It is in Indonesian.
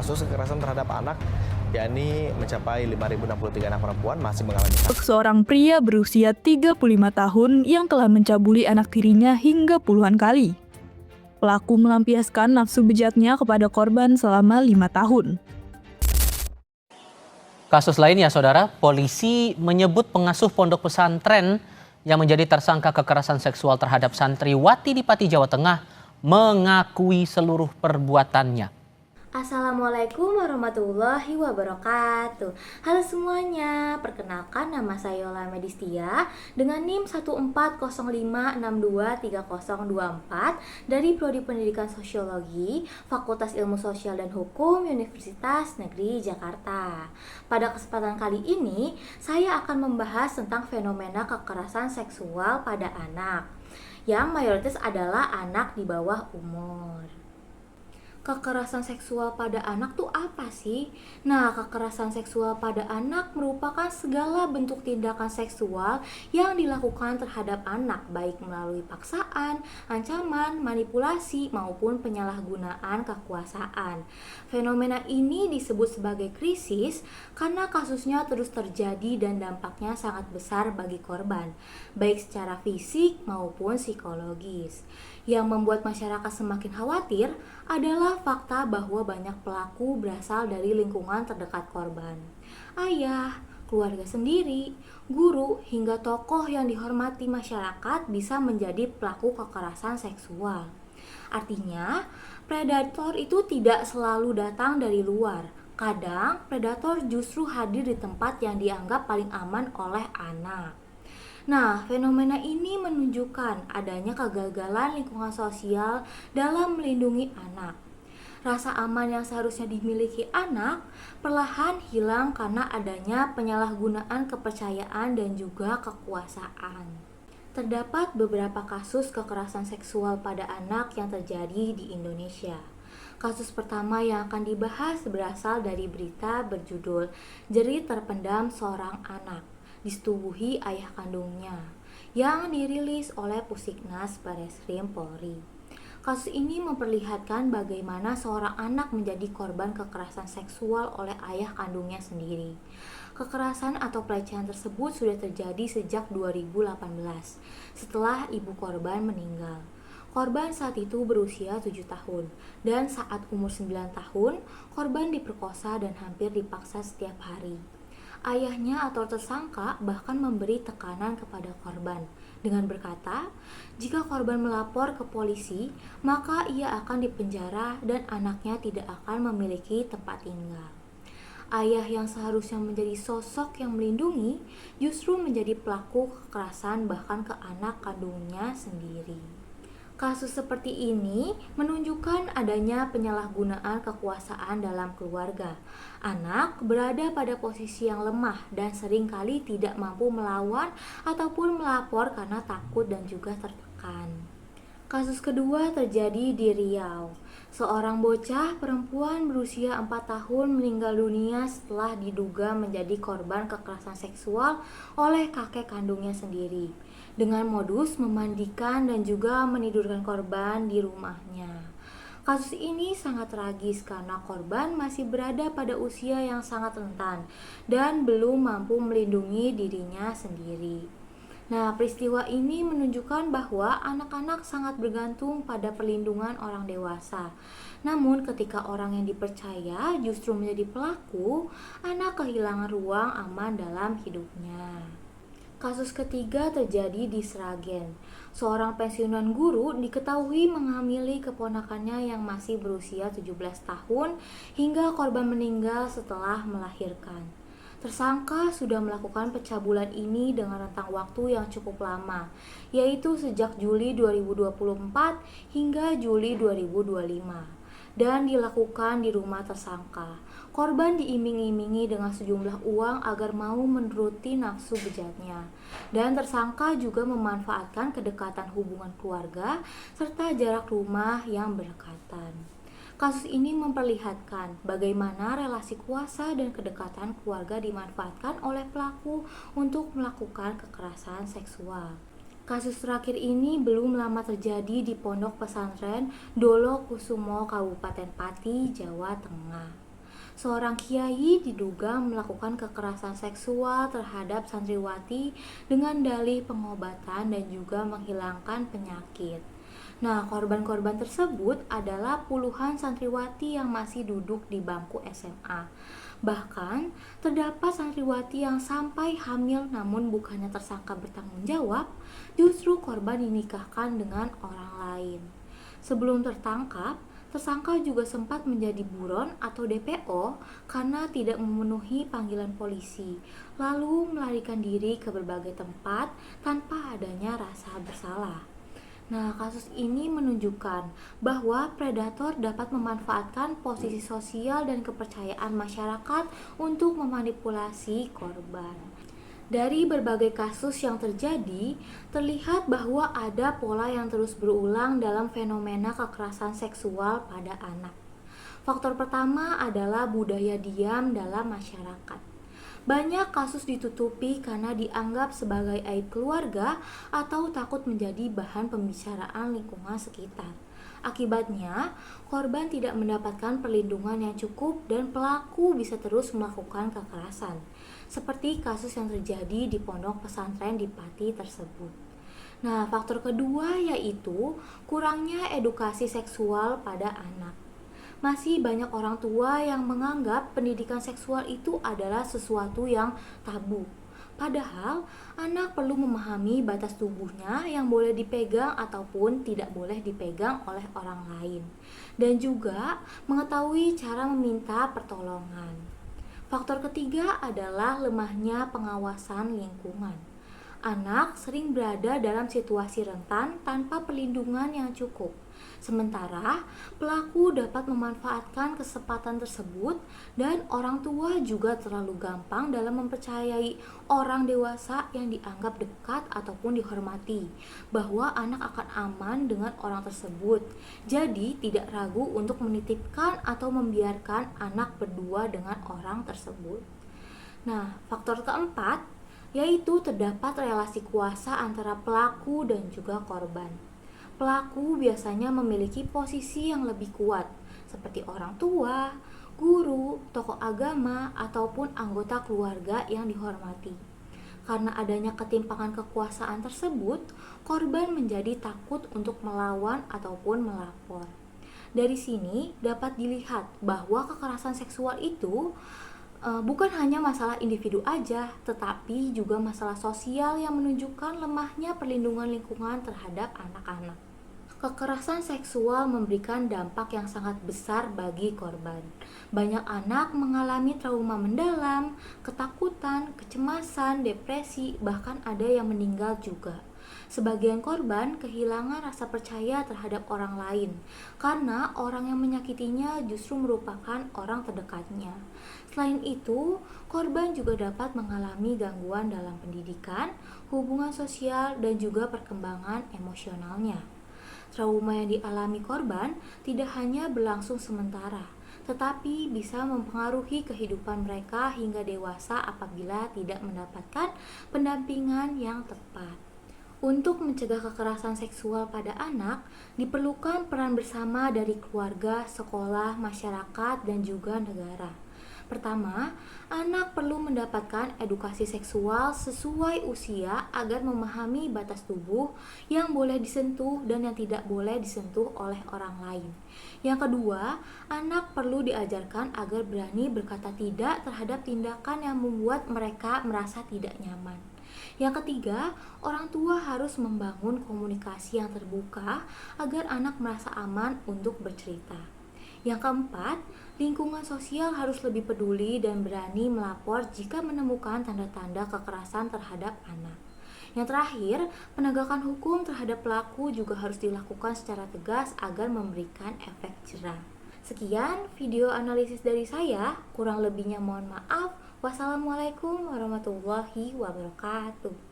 Kasus kekerasan terhadap anak yakni mencapai 5.063 anak perempuan masih mengalami Seorang pria berusia 35 tahun yang telah mencabuli anak tirinya hingga puluhan kali. Pelaku melampiaskan nafsu bejatnya kepada korban selama 5 tahun. Kasus lainnya, saudara, polisi menyebut pengasuh pondok pesantren yang menjadi tersangka kekerasan seksual terhadap santriwati di Pati, Jawa Tengah mengakui seluruh perbuatannya. Assalamualaikum warahmatullahi wabarakatuh. Halo semuanya, perkenalkan nama saya Yola Medistia dengan NIM 14056230024 dari Prodi Pendidikan Sosiologi, Fakultas Ilmu Sosial dan Hukum, Universitas Negeri Jakarta. Pada kesempatan kali ini, saya akan membahas tentang fenomena kekerasan seksual pada anak, yang mayoritas adalah anak di bawah umur. Kekerasan seksual pada anak tuh apa sih? Nah, kekerasan seksual pada anak merupakan segala bentuk tindakan seksual yang dilakukan terhadap anak, baik melalui paksaan, ancaman, manipulasi, maupun penyalahgunaan kekuasaan. Fenomena ini disebut sebagai krisis karena kasusnya terus terjadi dan dampaknya sangat besar bagi korban, baik secara fisik maupun psikologis. Yang membuat masyarakat semakin khawatir adalah fakta bahwa banyak pelaku berasal dari lingkungan terdekat korban. Ayah, keluarga sendiri, guru, hingga tokoh yang dihormati masyarakat bisa menjadi pelaku kekerasan seksual. Artinya, predator itu tidak selalu datang dari luar. Kadang, predator justru hadir di tempat yang dianggap paling aman oleh anak. Nah, fenomena ini menunjukkan adanya kegagalan lingkungan sosial dalam melindungi anak. Rasa aman yang seharusnya dimiliki anak perlahan hilang karena adanya penyalahgunaan kepercayaan dan juga kekuasaan. Terdapat beberapa kasus kekerasan seksual pada anak yang terjadi di Indonesia. Kasus pertama yang akan dibahas berasal dari berita berjudul "Jerit Terpendam Seorang Anak Disetubuhi Ayah Kandungnya" yang dirilis oleh Pusiknas Bareskrim Polri. Kasus ini memperlihatkan bagaimana seorang anak menjadi korban kekerasan seksual oleh ayah kandungnya sendiri. Kekerasan atau pelecehan tersebut sudah terjadi sejak 2018 setelah ibu korban meninggal. Korban saat itu berusia 7 tahun dan saat umur 9 tahun korban diperkosa dan hampir dipaksa setiap hari. Ayahnya atau tersangka bahkan memberi tekanan kepada korban dengan berkata, jika korban melapor ke polisi, maka ia akan dipenjara dan anaknya tidak akan memiliki tempat tinggal. Ayah yang seharusnya menjadi sosok yang melindungi justru menjadi pelaku kekerasan bahkan ke anak kandungnya sendiri. Kasus seperti ini menunjukkan adanya penyalahgunaan kekuasaan dalam keluarga. Anak berada pada posisi yang lemah dan seringkali tidak mampu melawan ataupun melapor karena takut dan juga tertekan. Kasus kedua terjadi di Riau. Seorang bocah perempuan berusia 4 tahun meninggal dunia setelah diduga menjadi korban kekerasan seksual oleh kakek kandungnya sendiri, dengan modus memandikan dan juga menidurkan korban di rumahnya. Kasus ini sangat tragis karena korban masih berada pada usia yang sangat rentan dan belum mampu melindungi dirinya sendiri. Nah, peristiwa ini menunjukkan bahwa anak-anak sangat bergantung pada perlindungan orang dewasa. Namun ketika orang yang dipercaya justru menjadi pelaku, anak kehilangan ruang aman dalam hidupnya. Kasus ketiga terjadi di Sragen. Seorang pensiunan guru diketahui menghamili keponakannya yang masih berusia 17 tahun hingga korban meninggal setelah melahirkan. Tersangka sudah melakukan pencabulan ini dengan rentang waktu yang cukup lama, yaitu sejak Juli 2024 hingga Juli 2025, dan dilakukan di rumah tersangka. Korban diiming-imingi dengan sejumlah uang agar mau menuruti nafsu bejatnya, dan tersangka juga memanfaatkan kedekatan hubungan keluarga serta jarak rumah yang berdekatan. Kasus ini memperlihatkan bagaimana relasi kuasa dan kedekatan keluarga dimanfaatkan oleh pelaku untuk melakukan kekerasan seksual. Kasus terakhir ini belum lama terjadi di Pondok Pesantren Dolo Kusumo, Kabupaten Pati, Jawa Tengah. Seorang kiai diduga melakukan kekerasan seksual terhadap santriwati dengan dalih pengobatan dan juga menghilangkan penyakit. Nah, korban-korban tersebut adalah puluhan santriwati yang masih duduk di bangku SMA. Bahkan, terdapat santriwati yang sampai hamil namun bukannya tersangka bertanggung jawab, justru korban dinikahkan dengan orang lain. Sebelum tertangkap, tersangka juga sempat menjadi buron atau DPO karena tidak memenuhi panggilan polisi, lalu melarikan diri ke berbagai tempat tanpa adanya rasa bersalah. Nah, kasus ini menunjukkan bahwa predator dapat memanfaatkan posisi sosial dan kepercayaan masyarakat untuk memanipulasi korban. Dari berbagai kasus yang terjadi, terlihat bahwa ada pola yang terus berulang dalam fenomena kekerasan seksual pada anak. Faktor pertama adalah budaya diam dalam masyarakat. Banyak kasus ditutupi karena dianggap sebagai aib keluarga atau takut menjadi bahan pembicaraan lingkungan sekitar. Akibatnya, korban tidak mendapatkan perlindungan yang cukup dan pelaku bisa terus melakukan kekerasan, seperti kasus yang terjadi di pondok pesantren di Pati tersebut. Nah, faktor kedua yaitu kurangnya edukasi seksual pada anak. Masih banyak orang tua yang menganggap pendidikan seksual itu adalah sesuatu yang tabu. Padahal, anak perlu memahami batas tubuhnya yang boleh dipegang ataupun tidak boleh dipegang oleh orang lain. Dan juga mengetahui cara meminta pertolongan. Faktor ketiga adalah lemahnya pengawasan lingkungan. Anak sering berada dalam situasi rentan tanpa perlindungan yang cukup. Sementara pelaku dapat memanfaatkan kesempatan tersebut dan orang tua juga terlalu gampang dalam mempercayai orang dewasa yang dianggap dekat ataupun dihormati bahwa anak akan aman dengan orang tersebut. Jadi tidak ragu untuk menitipkan atau membiarkan anak berdua dengan orang tersebut. Nah, faktor keempat yaitu terdapat relasi kuasa antara pelaku dan juga korban. Pelaku biasanya memiliki posisi yang lebih kuat, seperti orang tua, guru, tokoh agama, ataupun anggota keluarga yang dihormati. Karena adanya ketimpangan kekuasaan tersebut, korban menjadi takut untuk melawan ataupun melapor. Dari sini dapat dilihat bahwa kekerasan seksual itu bukan hanya masalah individu aja, tetapi juga masalah sosial yang menunjukkan lemahnya perlindungan lingkungan terhadap anak-anak. Kekerasan seksual memberikan dampak yang sangat besar bagi korban. Banyak anak mengalami trauma mendalam, ketakutan, kecemasan, depresi, bahkan ada yang meninggal juga. Sebagian korban kehilangan rasa percaya terhadap orang lain karena orang yang menyakitinya justru merupakan orang terdekatnya. Selain itu, korban juga dapat mengalami gangguan dalam pendidikan, hubungan sosial, dan juga perkembangan emosionalnya. Trauma yang dialami korban tidak hanya berlangsung sementara, tetapi bisa mempengaruhi kehidupan mereka hingga dewasa apabila tidak mendapatkan pendampingan yang tepat. Untuk mencegah kekerasan seksual pada anak, diperlukan peran bersama dari keluarga, sekolah, masyarakat, dan juga negara. Pertama, anak perlu mendapatkan edukasi seksual sesuai usia agar memahami batas tubuh yang boleh disentuh dan yang tidak boleh disentuh oleh orang lain. Yang kedua, anak perlu diajarkan agar berani berkata tidak terhadap tindakan yang membuat mereka merasa tidak nyaman. Yang ketiga, orang tua harus membangun komunikasi yang terbuka agar anak merasa aman untuk bercerita. Yang keempat, lingkungan sosial harus lebih peduli dan berani melapor jika menemukan tanda-tanda kekerasan terhadap anak. Yang terakhir, penegakan hukum terhadap pelaku juga harus dilakukan secara tegas agar memberikan efek jera. Sekian video analisis dari saya, kurang lebihnya mohon maaf. Wassalamualaikum warahmatullahi wabarakatuh.